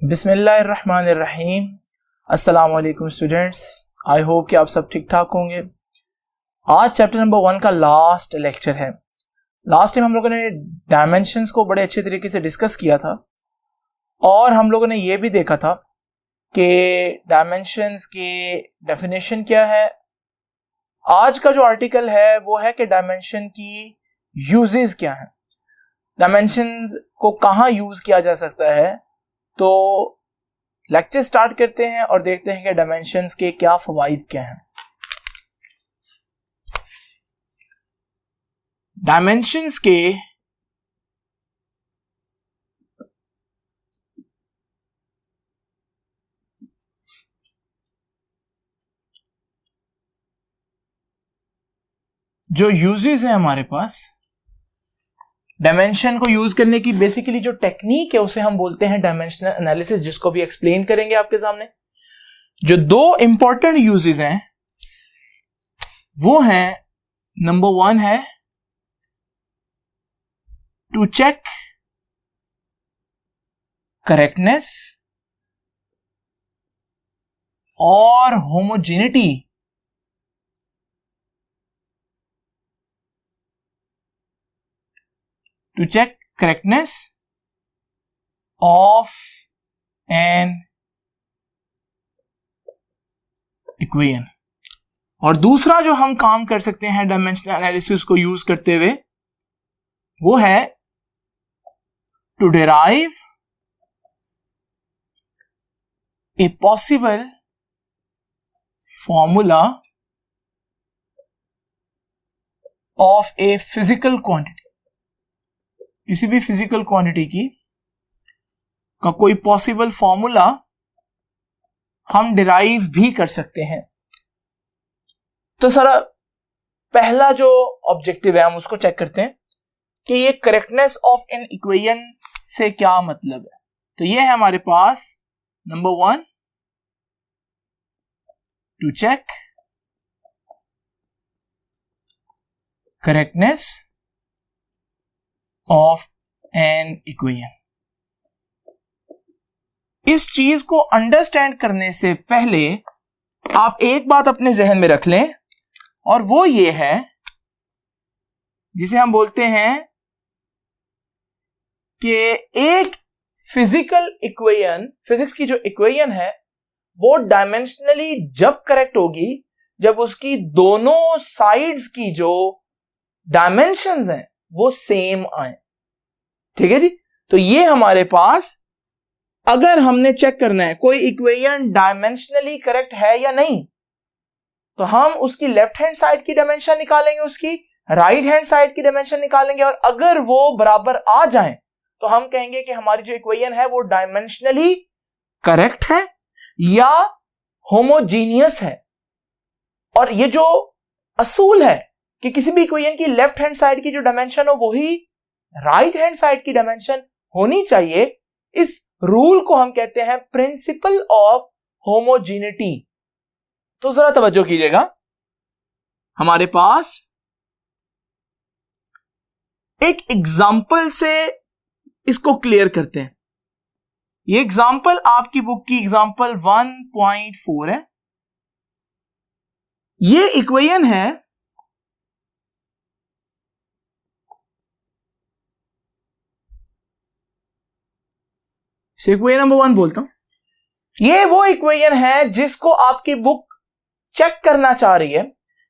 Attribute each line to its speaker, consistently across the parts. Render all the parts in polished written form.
Speaker 1: बिस्मिल्लाहिर्रहमानिर्रहीम। अस्सलाम वालेकुम स्टूडेंट्स, आई होप कि आप सब ठीक ठाक होंगे। आज चैप्टर नंबर 1 का लास्ट लेक्चर है। लास्ट टाइम हम लोगों ने डायमेंशंस को बड़े अच्छे तरीके से डिस्कस किया था और हम लोगों ने ये भी देखा था कि डायमेंशंस की डेफिनेशन क्या है। आज का जो आर्टिकल है वो है कि डायमेंशन की यूजेस क्या हैं, डायमेंशंस को कहाँ यूज किया जा सकता है। तो लेक्चर स्टार्ट करते हैं और देखते हैं कि डायमेंशंस के क्या फवाइद क्या हैं। डायमेंशंस के जो यूजेस हैं हमारे पास, डायमेंशन को यूज करने की बेसिकली जो टेक्निक है उसे हम बोलते हैं डायमेंशनल एनालिसिस, जिसको भी एक्सप्लेन करेंगे आपके सामने। जो दो इंपॉर्टेंट यूजेस हैं वो हैं, नंबर 1 है टू चेक करेक्टनेस और homogeneity to check correctness of an equation। और दूसरा जो हम काम कर सकते हैं डायमेंशनल एनालिसिस को यूज करते हुए वो है to derive a possible formula of a physical quantity. किसी भी फिजिकल क्वांटिटी की का कोई पॉसिबल फॉर्मूला हम डिराइव भी कर सकते हैं। तो सर पहला जो ऑब्जेक्टिव है हम उसको चेक करते हैं कि ये करेक्टनेस ऑफ एन इक्वेशन से क्या मतलब है। तो ये है हमारे पास number 1 to check correctness of an equation. इस चीज को अंडरस्टैंड करने से पहले आप एक बात अपने जहन में रख लें और वो ये है जिसे हम बोलते हैं कि एक फिजिकल इक्वेशन, फिजिक्स की जो इक्वेशन है वो डायमेंशनली जब करेक्ट होगी जब उसकी दोनों साइड्स की जो डायमेंशंस हैं वो सेम आए। ठीक है जी। तो ये हमारे पास, अगर हमने चेक करना है कोई इक्वेशन डायमेंशनली करेक्ट है या नहीं, तो हम उसकी लेफ्ट हैंड साइड की डायमेंशन निकालेंगे, उसकी राइट हैंड साइड की डायमेंशन निकालेंगे और अगर वो बराबर आ जाएं तो हम कहेंगे कि हमारी जो इक्वेशन है वो डायमेंशनली करेक्ट है या होमोजीनियस है। और ये जो असूल है कि किसी भी इक्वेशन की लेफ्ट हैंड साइड की जो डायमेंशन हो वही राइट हैंड साइड की डायमेंशन होनी चाहिए, इस रूल को हम कहते हैं प्रिंसिपल ऑफ होमोजेनिटी। तो जरा तवज्जो कीजिएगा, हमारे पास एक एग्जाम्पल से इसको क्लियर करते हैं। ये एग्जाम्पल आपकी बुक की एग्जाम्पल 1.4 है। ये इक्वेशन है इक्वेशन नंबर 1 बोलता हूं। ये वो इक्वेशन है जिसको आपकी बुक चेक करना चाह रही है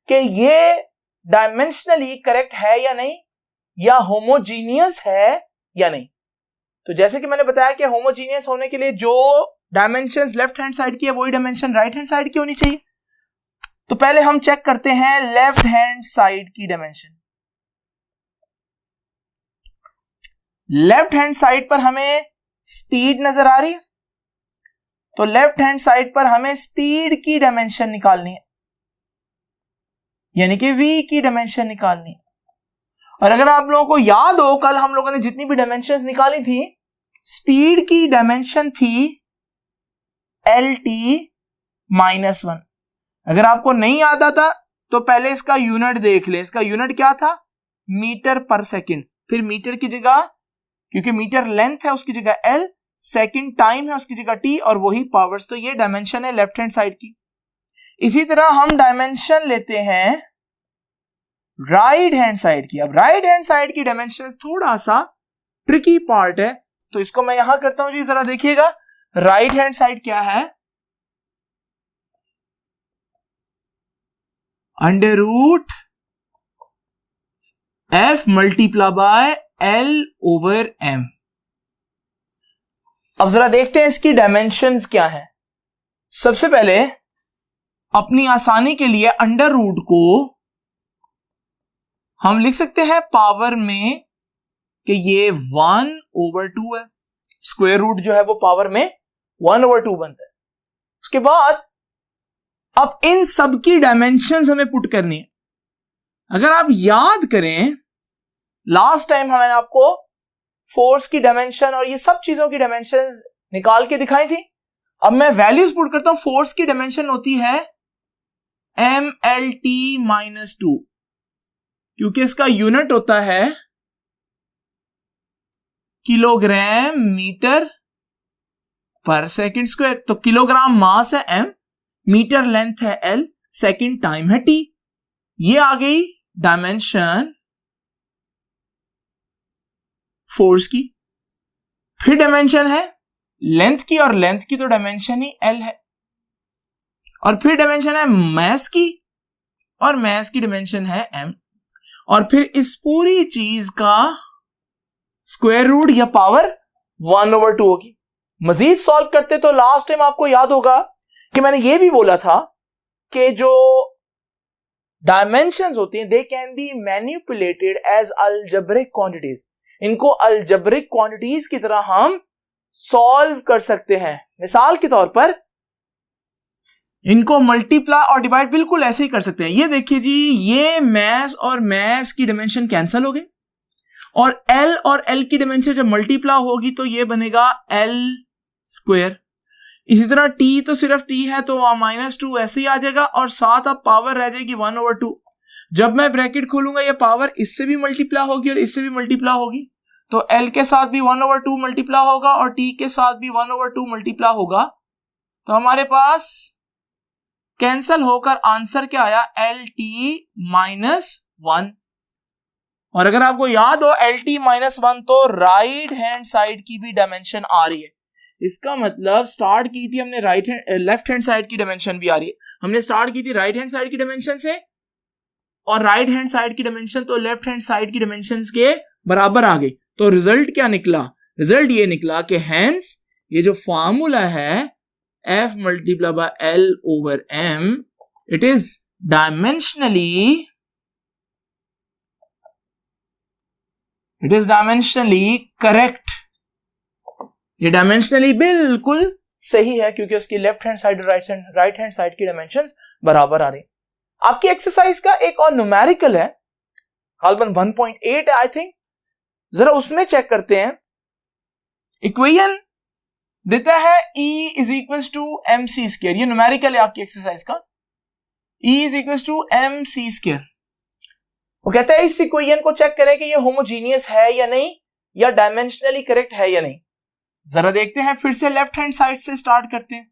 Speaker 1: कि ये डायमेंशनली करेक्ट है या नहीं, या होमोजीनियस है या नहीं। तो जैसे कि मैंने बताया कि होमोजीनियस होने के लिए जो डायमेंशंस लेफ्ट हैंड साइड की है वही डायमेंशन राइट हैंड साइड की होनी चाहिए। तो पहले हम चेक करते हैं लेफ्ट हैंड साइड की डायमेंशन। लेफ्ट हैंड साइड पर हमें स्पीड नजर आ रही है, तो लेफ्ट हैंड साइड पर हमें स्पीड की डायमेंशन निकालनी है, यानी कि v की डायमेंशन निकालनी है। और अगर आप लोगों को याद हो, कल हम लोगों ने जितनी भी डायमेंशंस निकाली थी, स्पीड की डायमेंशन थी LT-1। अगर आपको नहीं याद आता तो पहले इसका यूनिट देख ले। इसका यूनिट क्या था? मीटर पर सेकंड। फिर मीटर की जगह, क्योंकि मीटर लेंथ है, उसकी जगह L, सेकंड टाइम है उसकी जगह टी, और वही पावर्स, तो ये डायमेंशन है लेफ्ट हैंड साइड की। इसी तरह हम डायमेंशन लेते हैं राइट हैंड साइड की। अब राइट हैंड साइड की डायमेंशन थोड़ा सा ट्रिकी पार्ट है, तो इसको मैं यहां करता हूं जी, जरा देखिएगा। राइट हैंड साइड क्या है, under root F multiply by L over M. अब जरा देखते हैं इसकी डायमेंशंस क्या है। सबसे पहले अपनी आसानी के लिए अंडर रूट को हम लिख सकते हैं पावर में कि ये 1/2 है। स्क्वायर रूट जो है वो पावर में 1/2 बनता है। उसके बाद अब इन सब की डायमेंशंस हमें पुट करनी है। अगर आप याद करें, लास्ट टाइम मैंने आपको फोर्स की डायमेंशन और ये सब चीजों की डायमेंशंस निकाल के दिखाई थी। अब मैं वैल्यूज पुट करता हूं। फोर्स की डायमेंशन होती है mlt-2, क्योंकि इसका यूनिट होता है किलोग्राम मीटर पर सेकंड स्क्वायर। तो किलोग्राम मास है m, मीटर लेंथ है l, सेकंड टाइम है t। ये आ गई डायमेंशन फोर्स की। फिर डायमेंशन है लेंथ की, और लेंथ की तो डायमेंशन ही l है। और फिर डायमेंशन है मास की, और मास की डायमेंशन है m। और फिर इस पूरी चीज का स्क्वायर रूट या पावर 1/2 होगी। मजीद सॉल्व करते तो लास्ट टाइम आपको याद होगा कि मैंने ये भी बोला था कि जो डायमेंशंस होती हैं they can be manipulated as algebraic quantities. इनको अलजेब्रिक क्वांटिटीज की तरह हम सॉल्व कर सकते हैं। मिसाल के तौर पर इनको मल्टीप्लाई और डिवाइड बिल्कुल ऐसे ही कर सकते हैं। ये देखिए जी, ये मास और मास की डायमेंशन कैंसिल हो गई, और L और L की डायमेंशन जब मल्टीप्लाई होगी तो ये बनेगा L स्क्वायर। इसी तरह T तो सिर्फ T है तो -2 ऐसे ही आ जाएगा, और साथ अब पावर रह जाएगी 1/2। जब मैं ब्रैकेट खोलूंगा ये पावर इससे भी मल्टीप्लाई होगी और इससे भी मल्टीप्लाई होगी, तो L के साथ भी 1/2 मल्टीप्लाई होगा और T के साथ भी 1/2 मल्टीप्लाई होगा। तो हमारे पास कैंसल होकर आंसर क्या आया, LT-1। और अगर आपको याद हो LT-1 तो राइट हैंड साइड की भी डायमेंशन आ रही है। इसका मतलब स्टार्ट की थी हमने लेफ्ट हैंड साइड की डायमेंशन भी आ रही है। हमने स्टार्ट की थी राइट हैंड साइड की डायमेंशन से, और राइट हैंड साइड की डायमेंशन तो लेफ्ट हैंड साइड की डायमेंशन के बराबर आ गई। तो रिजल्ट क्या निकला, रिजल्ट ये निकला कि हेंस ये जो फार्मूला है F multiply by L over M, it is dimensionally correct. ये डायमेंशनली बिल्कुल सही है, क्योंकि उसकी लेफ्ट हैंड साइड और राइट हैंड साइड की डायमेंशंस बराबर आ रही। आपकी एक्सरसाइज का एक और न्यूमेरिकल है, गालिबन 1.8 है आई थिंक, जरा उसमें चेक करते हैं। इक्वेशन देता है E is equal to mc square. ये न्यूमेरिकल है आपकी एक्सरसाइज का, E is equal to mc square. वो कहता है इस इक्वेशन को चेक करें कि ये होमोजीनियस है या नहीं, या डायमेंशनली करेक्ट है या नहीं। जरा देखते हैं, फिर से लेफ्ट हैंड साइड से स्टार्ट करते हैं।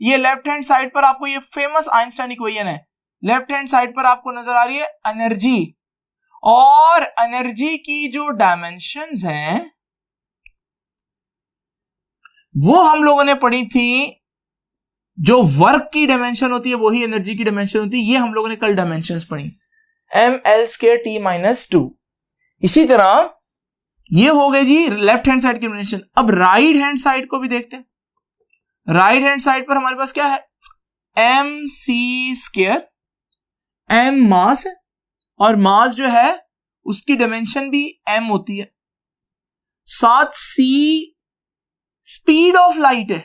Speaker 1: ये लेफ्ट हैंड साइड पर आपको ये फेमस आइंस्टाइन इक्वेशन है। लेफ्ट हैंड साइड पर आपको नजर आ रही है एनर्जी, और एनर्जी की जो डायमेंशंस हैं वो हम लोगों ने पढ़ी थी। जो वर्क की डायमेंशन होती है वही एनर्जी की डायमेंशन होती है। ये हम लोगों ने कल डायमेंशंस पढ़ी, mL²T-2। इसी तरह ये हो गए जी लेफ्ट हैंड साइड की डायमेंशन। अब राइट हैंड साइड को भी देखते हैं। राइट हैंड साइड पर हमारे पास क्या है, mc²। m मास है, और मास जो है उसकी डायमेंशन भी m होती है। साथ c स्पीड ऑफ लाइट है।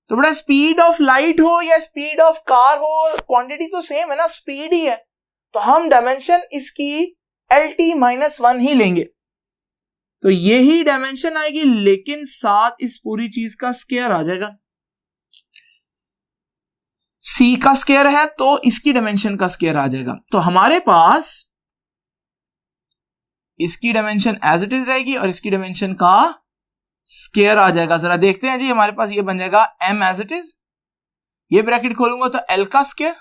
Speaker 1: तो बड़ा स्पीड ऑफ लाइट हो या स्पीड ऑफ कार हो, क्वांटिटी तो सेम है ना, स्पीड ही है। तो हम डायमेंशन इसकी LT-1 ही लेंगे, तो यही डायमेंशन आएगी, लेकिन साथ इस पूरी चीज का स्क्वायर आ जाएगा। C का स्क्वायर है तो इसकी डायमेंशन का स्क्वायर आ जाएगा। तो हमारे पास इसकी डायमेंशन एज इट इज रहेगी और इसकी डायमेंशन का स्क्वायर आ जाएगा। जरा देखते हैं जी, हमारे पास ये बन जाएगा m एज इट इज, ये ब्रैकेट खोलूंगा तो l का स्क्वायर,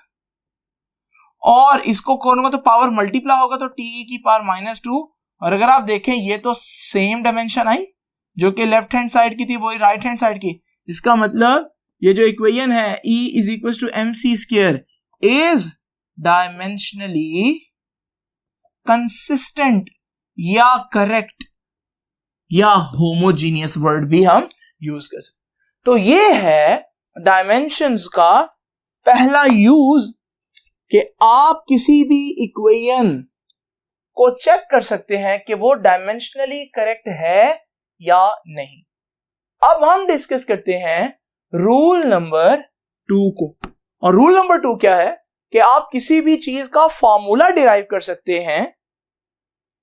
Speaker 1: और इसको खोलूंगा तो पावर मल्टीप्लाई होगा तो t की पावर -2। और अगर आप देखें ये तो सेम डायमेंशन आई, जो कि लेफ्ट हैंड साइड की थी वही राइट हैंड साइड की। इसका मतलब ये जो इक्वेशन है E is equal to mc² is dimensionally consistent या करेक्ट या होमोजीनियस वर्ड भी हम यूज कर सकते। तो ये है डायमेंशंस का पहला यूज कि आप किसी भी इक्वेशन को चेक कर सकते हैं कि वो डायमेंशनली करेक्ट है या नहीं। अब हम डिस्कस करते हैं रूल नंबर 2 को। और रूल नंबर 2 क्या है कि आप किसी भी चीज का फॉर्मूला डिराइव कर सकते हैं,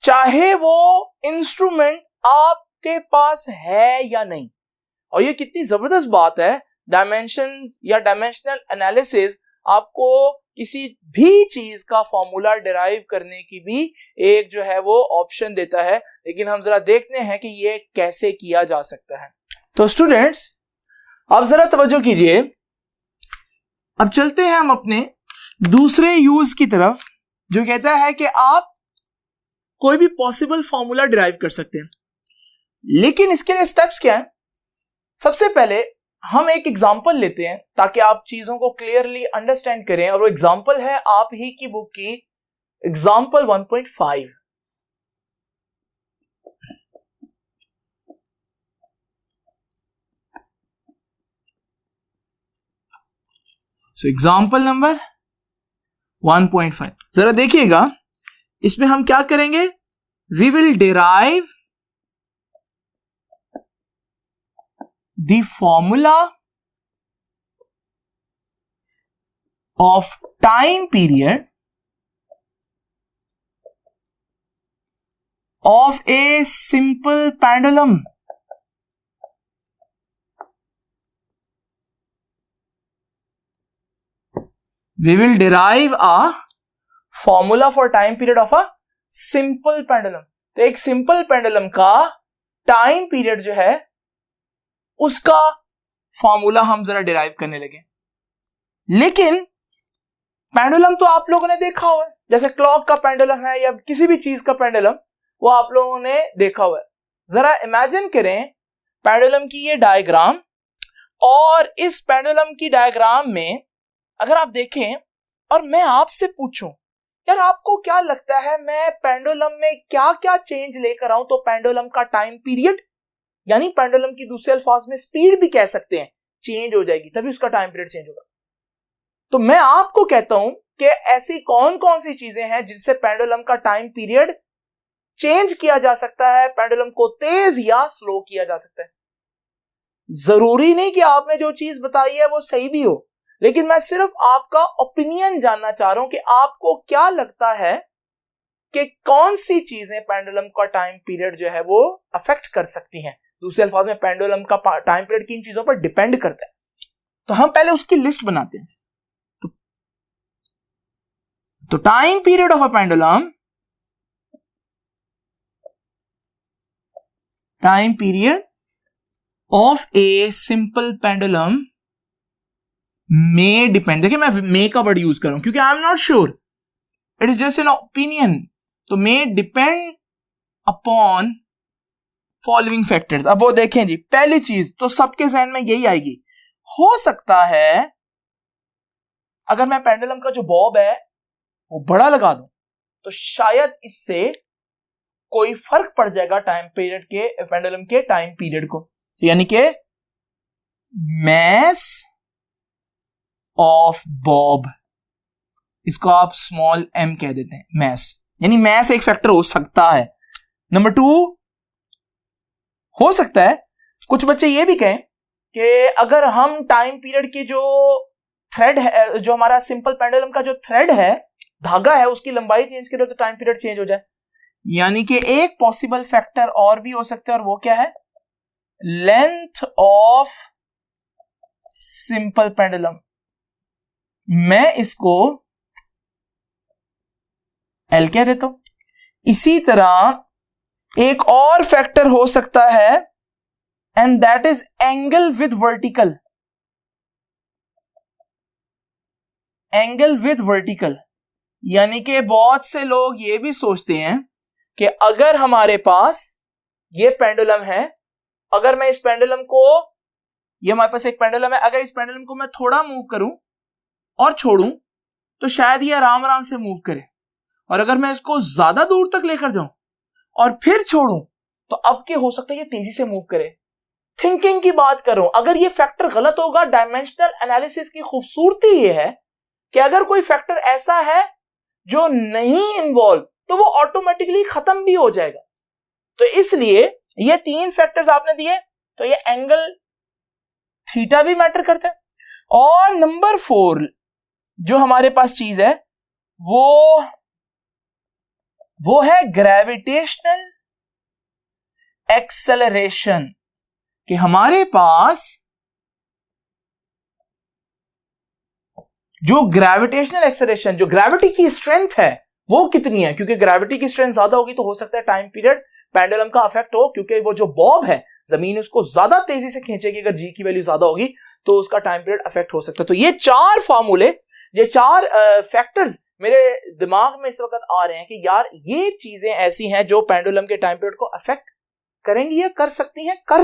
Speaker 1: चाहे वो इंस्ट्रूमेंट आपके पास है या नहीं। और ये कितनी जबरदस्त बात है, डायमेंशन या डायमेंशनल एनालिसिस आपको किसी भी चीज का फॉर्मूला डिराइव करने की भी एक जो है वो ऑप्शन देता है। लेकिन हम जरा देखते हैं कि ये कैसे किया जा सकता है। तो स्टूडेंट्स आप जरा तवज्जो कीजिए, अब चलते हैं हम अपने दूसरे यूज की तरफ, जो कहता है कि आप कोई भी पॉसिबल फॉर्मूला डिराइव कर सकते हैं। लेकिन इसके लिए स्टेप्स क्या हैं? सबसे पहले हम एक एग्जांपल लेते हैं ताकि आप चीजों को क्लियरली अंडरस्टैंड करें, और वो एग्जांपल है आप ही की बुक की एग्जांपल 1.5। सो एग्जांपल नंबर 1.5 जरा देखिएगा, इसमें हम क्या करेंगे, we will derive the formula of time period of a simple pendulum we will derive a formula for time period of a simple pendulum। तो एक सिंपल पेंडुलम का टाइम पीरियड जो है उसका फॉर्मूला हम जरा डिराइव करने लगे। लेकिन पेंडुलम तो आप लोगों ने देखा हुआ है, जैसे क्लॉक का पेंडुलम है या किसी भी चीज का पेंडुलम, वो आप लोगों ने देखा हुआ है। जरा इमेजिन करें पेंडुलम की ये डायग्राम, और इस पेंडुलम की डायग्राम में अगर आप देखें और मैं आपसे पूछूं यार आपको क्या लगता है मैं पेंडुलम में क्या क्या चेंज लेकर आऊं तो पेंडुलम का टाइम पीरियड, यानी पेंडुलम की दूसरे अल्फाज में स्पीड भी कह सकते हैं, चेंज हो जाएगी, तभी उसका टाइम पीरियड चेंज होगा। तो मैं आपको कहता हूं कि ऐसी कौन कौन सी चीजें हैं जिनसे पेंडुलम का टाइम पीरियड चेंज किया जा सकता है, पेंडुलम को तेज या स्लो किया जा सकता है। जरूरी नहीं कि आपने जो चीज बताई है वो सही भी हो, लेकिन मैं सिर्फ आपका ओपिनियन जानना चाह रहा हूं कि आपको क्या लगता है कि कौन सी चीजें पेंडुलम का टाइम पीरियड जो है वो अफेक्ट कर सकती हैं। दूसरे अल्फाज में पेंडुलम का टाइम पीरियड किन चीजों पर डिपेंड करता है। तो हम पहले उसकी लिस्ट बनाते हैं। तो time period of a pendulum, time period of a simple pendulum may depend, देखिए मैं मे का वर्ड यूज कर रहा हूं क्योंकि I am not sure, it is just an opinion. तो may depend upon following factors. अब वो देखें जी, पहली चीज तो सबके जहन में यही आएगी, हो सकता है अगर मैं पेंडुलम का जो बॉब है वो बड़ा लगा दूं तो शायद इससे कोई फर्क पड़ जाएगा टाइम पीरियड के, पेंडुलम के टाइम पीरियड को, यानी कि मैस ऑफ बॉब, इसको आप स्मॉल m कह देते हैं, मैस, यानी मैस एक फैक्टर हो सकता है। नंबर 2, हो सकता है कुछ बच्चे ये भी कहें कि अगर हम टाइम पीरियड की जो थ्रेड है, जो हमारा सिंपल पेंडुलम का जो थ्रेड है, धागा है, उसकी लंबाई चेंज करें तो टाइम पीरियड चेंज हो जाए। यानी कि एक पॉसिबल फैक्टर और भी हो सकता है, और वो क्या है, लेंथ ऑफ सिंपल पेंडुलम। मैं इसको L कह देता हूं। इसी तरह एक और फैक्टर हो सकता है and that is angle with vertical. Angle with vertical यानी कि बहुत से लोग ये भी सोचते हैं कि अगर हमारे पास ये पेंडुलम है, अगर मैं इस पेंडुलम को, ये हमारे पास एक पेंडुलम है, अगर इस पेंडुलम को मैं थोड़ा मूव करूं और छोड़ूं तो शायद ये आराम आराम से मूव करे, और अगर मैं इसको ज्यादा दूर तक लेकर जाऊं और फिर छोड़ूं तो अब क्या हो सकता है, ये तेजी से मूव करे। थिंकिंग की बात करूं, अगर ये फैक्टर गलत होगा, डायमेंशनल एनालिसिस की खूबसूरती ये है कि अगर कोई फैक्टर ऐसा है जो नहीं इन्वॉल्व तो वो ऑटोमेटिकली खत्म भी हो जाएगा। तो इसलिए ये 3 फैक्टर्स आपने दिए, तो ये एंगल थीटा भी मैटर करता है। और नंबर 4 जो हमारे पास चीज है वो है ग्रेविटेशनल एक्सेलरेशन, कि हमारे पास जो ग्रेविटेशनल एक्सेलरेशन, जो ग्रेविटी की स्ट्रेंथ है वो कितनी है, क्योंकि ग्रेविटी की स्ट्रेंथ ज्यादा होगी तो हो सकता है टाइम पीरियड पेंडुलम का अफेक्ट हो, क्योंकि वो जो बॉब है जमीन उसको ज्यादा तेजी से खींचेगी, अगर जी की वैल्यू ज्यादा होगी तो उसका टाइम पीरियड अफेक्ट हो सकता है। तो ये 4 फार्मूले, ये 4 फैक्टर्स मेरे दिमाग में इस वक्त आ रहे हैं कि यार ये चीजें ऐसी हैं जो पेंडुलम के टाइम पीरियड को अफेक्ट करेंगी या कर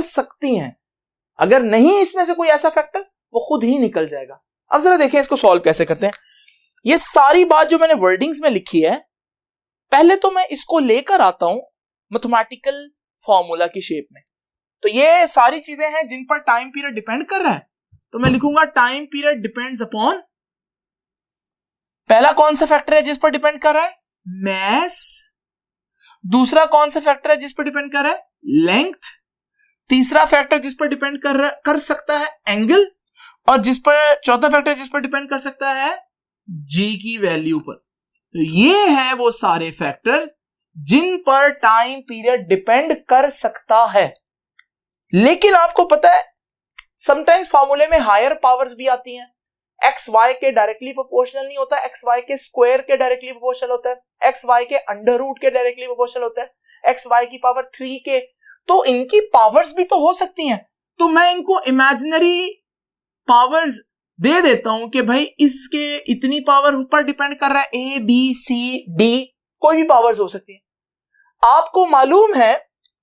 Speaker 1: सकती हैं। अगर नहीं इसमें से कोई ऐसा फैक्टर, वो खुद ही निकल जाएगा। अब जरा देखें इसको सॉल्व कैसे करते हैं। ये सारी बात जो मैंने वर्डिंग्स में लिखी है, पहले तो मैं इसको लेकर आता हूं मैथमेटिकल फॉर्मूला की शेप में। तो ये सारी चीजें हैं जिन पर टाइम पीरियड डिपेंड कर रहा है, तो मैं लिखूंगा टाइम पीरियड डिपेंड्स अपॉन, पहला कौन सा फैक्टर है जिस पर डिपेंड कर रहा है, मैस। दूसरा कौन सा फैक्टर है जिस पर डिपेंड कर रहा है, लेंथ। तीसरा फैक्टर जिस पर डिपेंड कर सकता है, एंगल। और चौथा फैक्टर जिस पर डिपेंड कर सकता है, जी की वैल्यू पर। तो ये है वो सारे फैक्टर्स जिन पर टाइम पीरियड डिपेंड कर सकता है। लेकिन आपको पता है समटाइम्स फार्मूले में हायर पावर्स भी आती हैं। एक्स वाई के डायरेक्टली प्रोपोर्शनल नहीं होता, एक्स वाई के स्क्वायर के डायरेक्टली प्रोपोर्शनल होता है, एक्स वाई के अंडर रूट के डायरेक्टली प्रोपोर्शनल होता है, एक्स वाई की पावर 3 के। तो इनकी पावर्स भी तो हो सकती हैं, तो मैं इनको इमेजिनरी पावर्स दे देता हूं कि भाई इसके इतनी पावर ऊपर डिपेंड कर रहा है, ए बी सी डी, कोई भी पावर्स हो सकती है। आपको मालूम है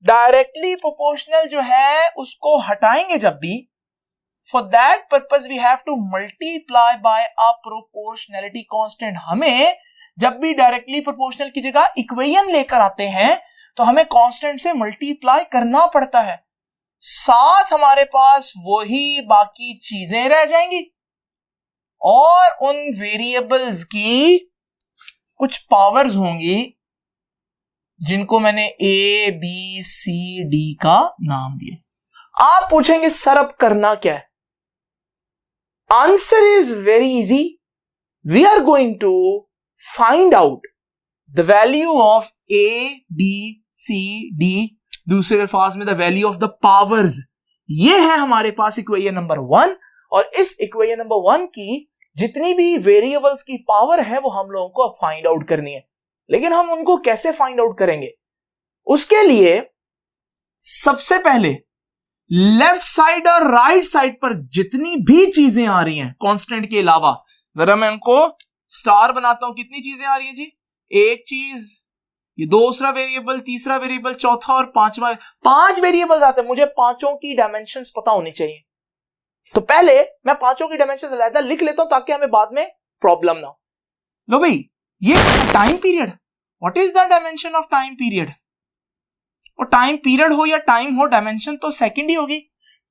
Speaker 1: डायरेक्टली प्रोपोर्शनल जो है उसको हटाएंगे जब भी, for that purpose we have to multiply by a proportionality constant. हमें जब भी डायरेक्टली प्रोपोर्शनल की जगह इक्वेशन लेकर आते हैं तो हमें कांस्टेंट से मल्टीप्लाई करना पड़ता है, साथ हमारे पास वही बाकी चीजें रह जाएंगी और उन वेरिएबल्स की कुछ पावर्स होंगी जिनको मैंने ए बी सी डी का नाम दिया। आप पूछेंगे सर अब करना क्या है? Answer is very easy. We are going to find out the value of A B C D, दूसरे अल्फाज में the value of the powers. ये है हमारे पास इक्वेशन नंबर 1, और इस इक्वेशन नंबर 1 की जितनी भी वेरिएबल्स की पावर है वो हम लोगों को फाइंड आउट करनी है। लेकिन हम उनको कैसे फाइंड आउट करेंगे? उसके लिए सबसे पहले लेफ्ट साइड और राइट साइड पर जितनी भी चीजें आ रही हैं कांस्टेंट के अलावा, जरा मैं उनको स्टार बनाता हूं। कितनी चीजें आ रही है जी? एक चीज, ये दूसरा वेरिएबल, तीसरा वेरिएबल, चौथा और पांचवा। 5 वेरिएबल्स आते हैं, मुझे पांचों की डायमेंशंस पता होनी चाहिए। तो पहले मैं पांचों की डायमेंशंस अलग लिख लेता हूं ताकि हमें बाद में प्रॉब्लम ना हो। लो भाई, ये time period, what is the dimension of time period? और टाइम पीरियड हो या टाइम हो, डायमेंशन तो सेकंड ही होगी,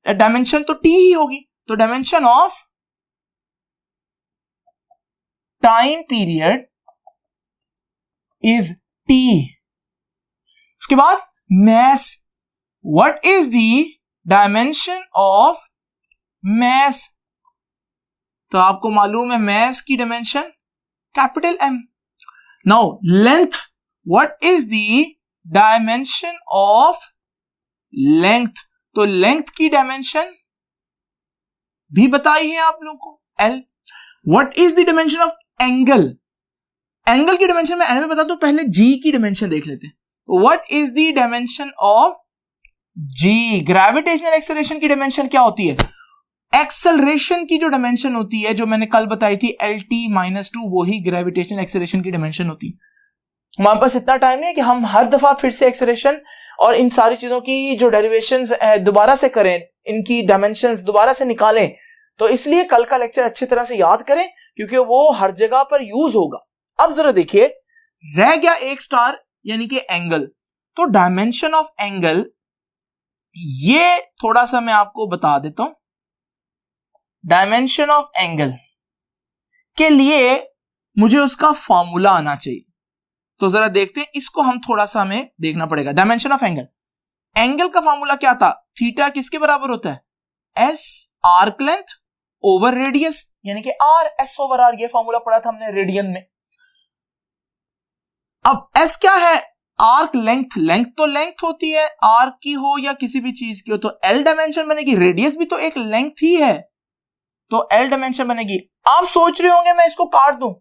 Speaker 1: डायमेंशन तो टी ही होगी। तो dimension of time period is T. उसके बाद mass, what is the dimension of mass? तो आपको मालूम है मैस की dimension capital M. Now length, what is the dimension of length? तो लेंथ की डायमेंशन भी बताई है आप लोगों को, L. What is the dimension of angle? Angle की डायमेंशन में एल में बता दो, पहले जी की डायमेंशन देख लेते हैं। तो what is the dimension of g, gravitational acceleration की डायमेंशन क्या होती है? एक्सेलरेशन की जो डायमेंशन होती है, जो मैंने कल बताई थी LT-2, वही ग्रेविटेशनल एक्सेलरेशन की डायमेंशन होती है। हमारे पास इतना टाइम नहीं है कि हम हर दफा फिर से एक्सेलरेशन और इन सारी चीजों की जो डेरिवेशंस दोबारा से करें, इनकी डायमेंशंस दोबारा से निकालें। तो इसलिए कल का लेक्चर अच्छी तरह से याद करें, क्योंकि वो हर जगह पर यूज होगा। अब जरा देखिए, रह गया एक स्टार यानी कि एंगल। तो डायमेंशन ऑफ एंगल, ये थोड़ा सा मैं आपको बता देता हूं। डायमेंशन ऑफ एंगल के लिए मुझे उसका फॉर्मूला आना चाहिए। तो जरा देखते हैं, इसको हम थोड़ा सा हमें देखना पड़ेगा। डायमेंशन ऑफ एंगल, एंगल का फॉर्मूला क्या था? थीटा किसके बराबर होता है? S arc length over radius, यानी कि आर एस ओवर आर। ये फॉर्मूला पढ़ा था हमने रेडियन में। अब एस क्या है? Arc length. लेंथ तो लेंथ होती है, आर्क की हो या किसी भी चीज की हो। तो एल डायमेंशन बनेगी। रेडियस भी तो एक लेंथ ही है, तो एल डायमेंशन बनेगी। आप सोच रहे होंगे मैं इसको काट दूं,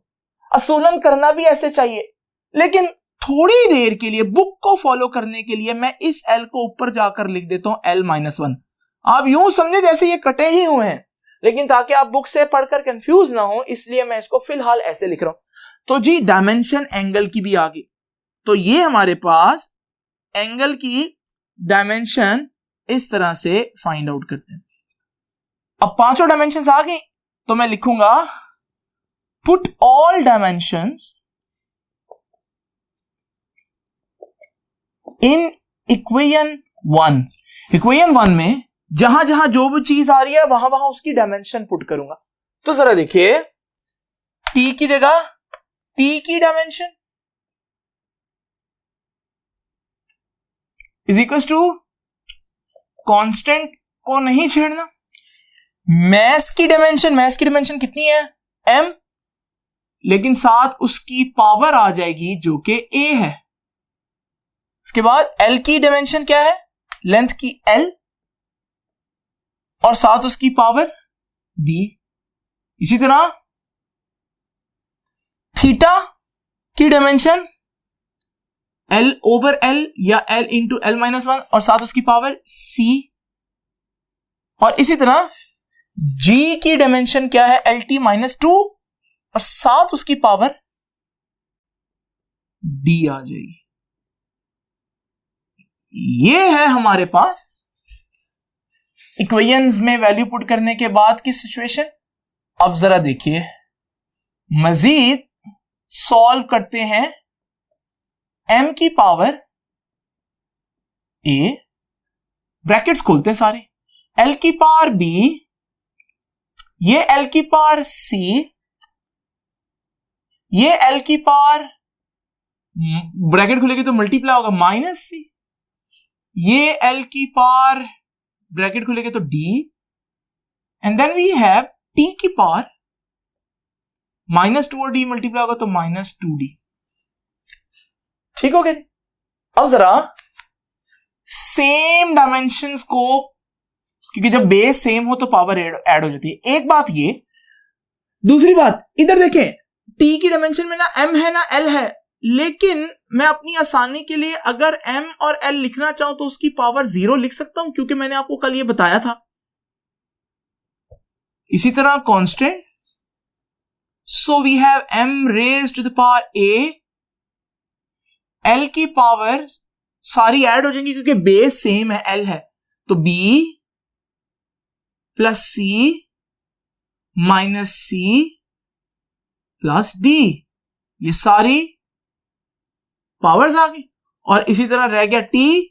Speaker 1: असूलन करना भी ऐसे चाहिए, लेकिन थोड़ी देर के लिए बुक को फॉलो करने के लिए मैं इस एल को ऊपर जाकर लिख देता हूं L-1। आप यूं समझे जैसे ये कटे ही हुए हैं, लेकिन ताकि आप बुक से पढ़कर कंफ्यूज ना हो, इसलिए मैं इसको फिलहाल ऐसे लिख रहा हूं। तो जी, डायमेंशन एंगल की भी आ गई। तो ये हमारे पास एंगल की डायमेंशन इस तरह से फाइंड आउट करते हैं। अब पांचों डायमेंशंस आ गई, तो मैं लिखूंगा put all dimensions in equation 1। Equation 1 में जहां जहां जो भी चीज आ रही है वहां वहां उसकी डायमेंशन पुट करूंगा। तो जरा देखिए, टी की जगह टी की dimension is equal to, constant को नहीं छेड़ना, मैस की डायमेंशन कितनी है? m, लेकिन साथ उसकी पावर आ जाएगी जो कि a है। उसके बाद l की डायमेंशन क्या है? लेंथ की l, और साथ उसकी पावर b। इसी तरह थीटा की डायमेंशन l ओवर l या l इंटू L-1, और साथ उसकी पावर c। और इसी तरह g की डायमेंशन क्या है? LT-2, और साथ उसकी पावर d आ जाएगी। ये है हमारे पास इक्वेशंस में वैल्यू पुट करने के बाद की सिचुएशन। अब जरा देखिए, मजीद सॉल्व करते हैं। m की पावर a, ब्रैकेट्स खोलते हैं सारे, l की पावर b, ये l की पावर c, ये l की पावर, ब्रैकेट खुलेगी तो मल्टीप्लाई होगा, माइनस c, ये l की पावर, ब्रैकेट खुलेगी तो d, and then we have t की पावर -2 और d मल्टीप्लाई होगा तो -2d। ठीक हो गया? अब जरा सेम डायमेंशंस को, क्योंकि जब बेस सेम हो तो पावर ऐड हो जाती है। एक बात ये, दूसरी बात इधर देखें, t की डायमेंशन में ना m है ना l है, लेकिन मैं अपनी आसानी के लिए अगर m और l लिखना चाहूं तो उसकी पावर 0 लिख सकता हूं, क्योंकि मैंने आपको कल ये बताया था। इसी तरह constant, so we have m raised to the power a, l की पावर सारी ऐड हो जाएंगी क्योंकि बेस सेम है, l है, तो b plus c minus c plus d, ये सारी पावर्स आ गई। और इसी तरह रह गया t,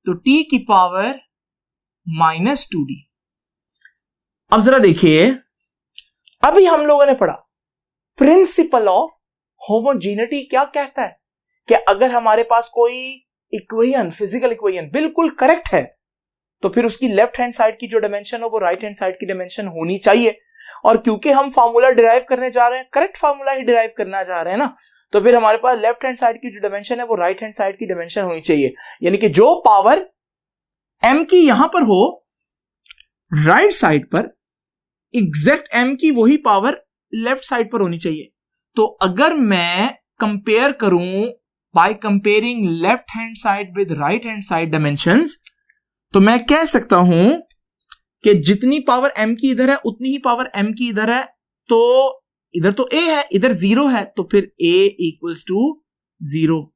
Speaker 1: तो t की पावर -2d। अब जरा देखिए, अभी हम लोगों ने पढ़ा प्रिंसिपल ऑफ होमोजेनिटी क्या कहता है कि अगर हमारे पास कोई इक्वेशन, फिजिकल इक्वेशन बिल्कुल करेक्ट है, तो फिर उसकी लेफ्ट हैंड साइड की जो डायमेंशन हो वो राइट हैंड साइड की डायमेंशन होनी चाहिए। और क्योंकि हम फार्मूला डिराइव करने जा रहे हैं, करेक्ट फार्मूला ही डिराइव करना जा रहे हैं ना, तो फिर हमारे पास लेफ्ट हैंड साइड की जो डायमेंशन है वो राइट हैंड साइड की डायमेंशन होनी चाहिए। यानी कि जो पावर m की यहां पर हो राइट साइड पर, एग्जैक्ट m की वही पावर लेफ्ट साइड पर होनी चाहिए। तो अगर मैं कंपेयर करूं by comparing left hand side with right hand side dimensions, तो मैं कह सकता हूं कि जितनी पावर m की इधर है उतनी ही पावर m की इधर है, तो इधर तो a है, इधर 0 है, तो फिर a इक्वल्स टू 0।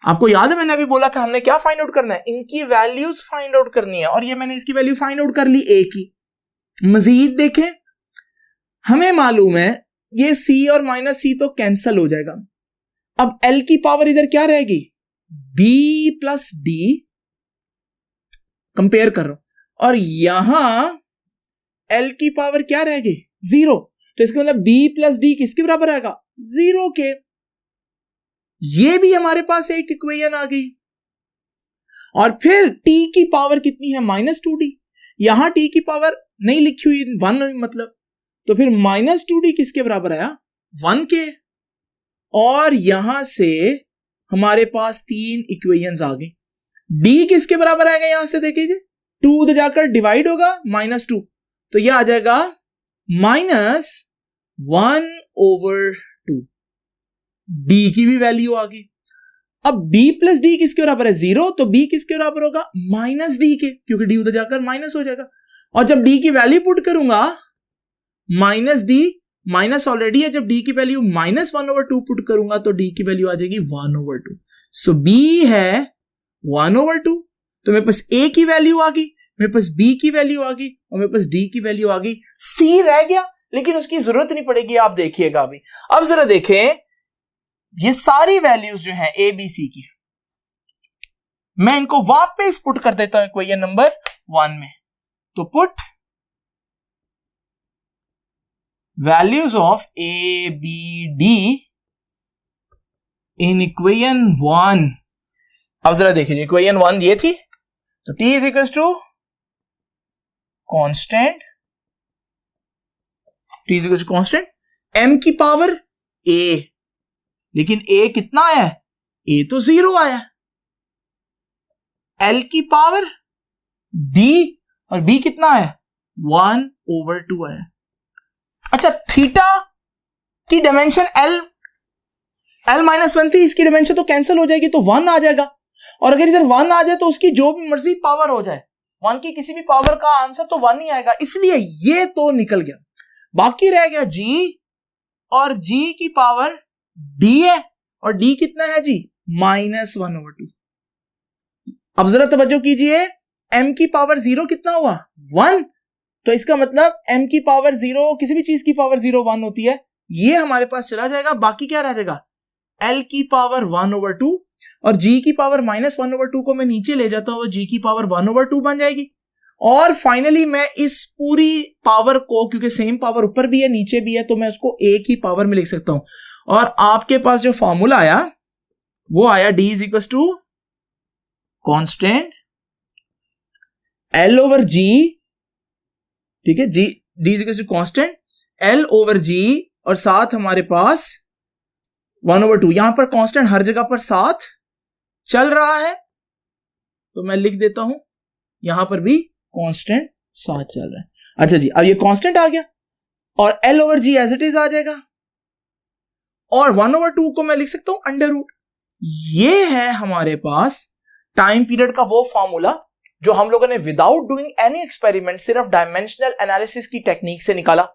Speaker 1: आपको याद है मैंने अभी बोला था हमने क्या फाइंड आउट करना है, इनकी वैल्यूज फाइंड आउट करनी है, और ये मैंने इसकी वैल्यू फाइंड आउट कर ली a की। मजीद देखें, हमें मालूम है ये c और माइनस c तो कैंसल हो जाएगा। अब l की पावर इधर क्या रहेगी, b प्लस d, कंपेयर कर रहा हूं, और यहां l की पावर क्या रहेगी 0, तो इसका मतलब b प्लस d किसके बराबर आएगा 0 के। ये भी हमारे पास एक इक्वेशन आ गई। और फिर t की पावर कितनी है -2d, यहां t की पावर नहीं लिखी हुई 1 मतलब, तो फिर -2d किसके बराबर आया 1 के। और यहां से हमारे पास 3 इक्वेशंस आ गई। d किसके बराबर आएगा, यहां से देखिए 2 उधर जाकर डिवाइड होगा -2, तो यह आ जाएगा -1/2। d की भी वैल्यू आ गई। अब b प्लस d किसके बराबर है 0, तो b किसके बराबर होगा -d के, क्योंकि d उधर जाकर माइनस हो जाएगा। और जब d की वैल्यू पुट करूंगा -d माइनस ऑलरेडी है, जब d की वैल्यू -1/2 पुट करूंगा तो d की वैल्यू आ जाएगी 1/2। सो b है 1/2। तो मेरे पास a की वैल्यू आ गई, मेरे पास b की वैल्यू आ गई, और मेरे पास d की वैल्यू आ गई। c रह गया, लेकिन उसकी जरूरत नहीं पड़ेगी, आप देखिएगा अभी। अब जरा देखें, ये सारी वैल्यूज जो हैं a b c की, मैं इनको वापस पुट कर देता हूं इक्वेशन नंबर 1 में। तो put values of a b d in equation 1। अब जरा देखिए, इक्वेशन 1 ये थी, तो t is equal to constant, t is equal to constant m की पावर a, लेकिन a कितना आया है, a तो 0 आया, l की पावर b, और b कितना आया 1/2 आया। अच्छा, थीटा की डायमेंशन l-1 थी, इसकी डायमेंशन तो कैंसिल हो जाएगी, तो 1 आ जाएगा। और अगर इधर 1 आ जाए तो उसकी जो भी मर्जी पावर हो जाए, 1 की किसी भी पावर का आंसर तो 1 ही आएगा, इसलिए ये तो निकल गया। बाकी रह गया g, और g की पावर d है, और d कितना है जी -1/2। अब जरा तवज्जो कीजिए, m की पावर 0 कितना हुआ 1, तो इसका मतलब m की पावर 0, किसी भी चीज की पावर 0 1 होती है, ये हमारे पास चला जाएगा। बाकी क्या रह जाएगा, l की पावर 1/2, और g की पावर -1/2 को मैं नीचे ले जाता हूं, g की पावर 1/2 बन जाएगी। और फाइनली मैं इस पूरी पावर को, क्योंकि सेम पावर ऊपर भी है नीचे भी है, तो मैं उसको एक ही पावर में लिख सकता हूं। और आपके पास जो फॉर्मूला आया वो आया d is equal to constant l over g, ठीक है, d is equal to constant l over g, और साथ हमारे पास 1/2। यहां पर कांस्टेंट हर जगह पर साथ चल रहा है, तो मैं लिख देता हूं यहां पर भी कांस्टेंट साथ चल रहा है। अच्छा जी, अब ये कांस्टेंट आ गया, और l over g as it is आ जाएगा, और 1/2 को मैं लिख सकता हूं अंडर रूट। ये है हमारे पास टाइम पीरियड का वो फॉर्मूला जो हम लोगों ने विदाउट डूइंग एनी एक्सपेरिमेंट सिर्फ डायमेंशनल एनालिसिस की टेक्निक से निकाला।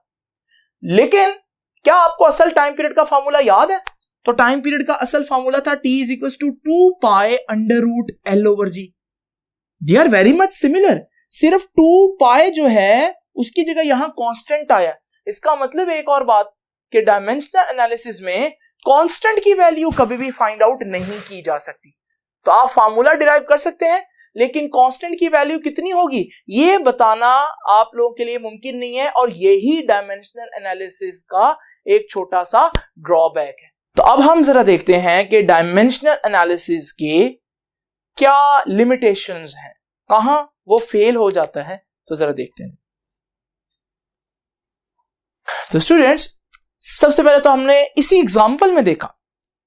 Speaker 1: लेकिन क्या आपको असल टाइम पीरियड का फॉर्मूला याद है? तो टाइम पीरियड का असल फॉर्मूला था t is equal to 2 pi under root l over g. They are very much similar, सिर्फ 2 पाई जो है उसकी जगह यहां कांस्टेंट आया। इसका मतलब एक और बात कि डायमेंशनल एनालिसिस में कांस्टेंट की वैल्यू कभी भी फाइंड आउट नहीं की जा सकती। तो आप फार्मूला डिराइव कर सकते हैं, लेकिन कांस्टेंट की वैल्यू कितनी होगी ये बताना आप लोगों के लिए मुमकिन नहीं है, और यही डायमेंशनल एनालिसिस का एक छोटा सा ड्रॉबैक है। तो अब हम जरा देखते हैं कि डायमेंशनल एनालिसिस के क्या लिमिटेशंस हैं, कहां वो फेल हो जाता है, तो जरा देखते हैं। तो स्टूडेंट्स, सबसे पहले तो हमने इसी एग्जांपल में देखा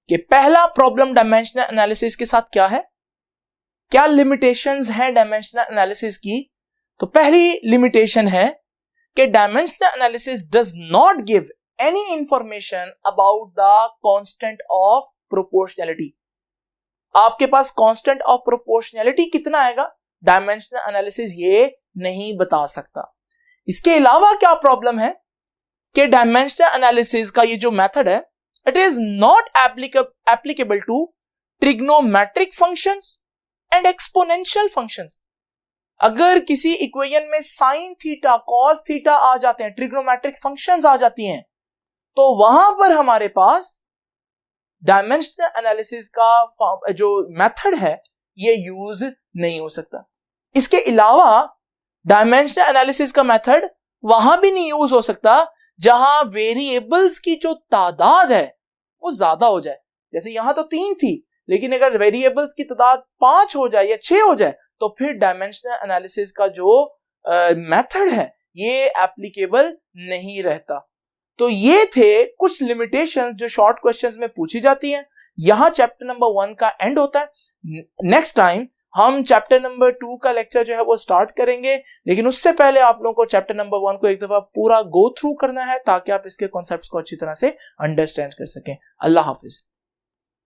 Speaker 1: कि पहला प्रॉब्लम डायमेंशनल एनालिसिस के साथ क्या है, क्या लिमिटेशंस हैं डायमेंशनल एनालिसिस की। तो पहली लिमिटेशन है कि dimensional analysis does not give any information about the constant of proportionality. आपके पास कांस्टेंट ऑफ प्रोपोर्शनैलिटी कितना आएगा डायमेंशनल एनालिसिस ये नहीं बता सकता। इसके अलावा क्या प्रॉब्लम है कि डायमेंशनल एनालिसिस का ये जो मेथड है, it is not applicable to trigonometric functions and exponential functions. अगर किसी इक्वेशन में साइन थीटा कॉस थीटा आ जाते हैं, ट्रिग्नोमेट्रिक फंक्शंस आ जाती हैं, तो वहां पर हमारे पास डायमेंशनल एनालिसिस का जो मेथड है ये यूज नहीं हो सकता। इसके अलावा डायमेंशनल एनालिसिस का मेथड वहां भी नहीं यूज हो सकता जहां वेरिएबल्स की जो तादाद है वो ज्यादा हो जाए। जैसे यहां तो 3 थी, लेकिन अगर वेरिएबल्स की तादाद 5 हो जाए या 6 हो जाए तो फिर डायमेंशनल एनालिसिस का जो मेथड है ये एप्लीकेबल नहीं रहता। तो ये थे कुछ लिमिटेशंस जो शॉर्ट क्वेश्चंस में पूछी जाती हैं। यहां चैप्टर नंबर 1 का एंड होता है। नेक्स्ट टाइम हम चैप्टर नंबर 2 का लेक्चर जो है वो स्टार्ट करेंगे, लेकिन उससे पहले आप लोगों को चैप्टर नंबर 1 को एक दफा पूरा गो थ्रू करना है ताकि आप इसके कॉन्सेप्ट्स को अच्छी तरह से अंडरस्टैंड कर सकें। अल्लाह हाफिज।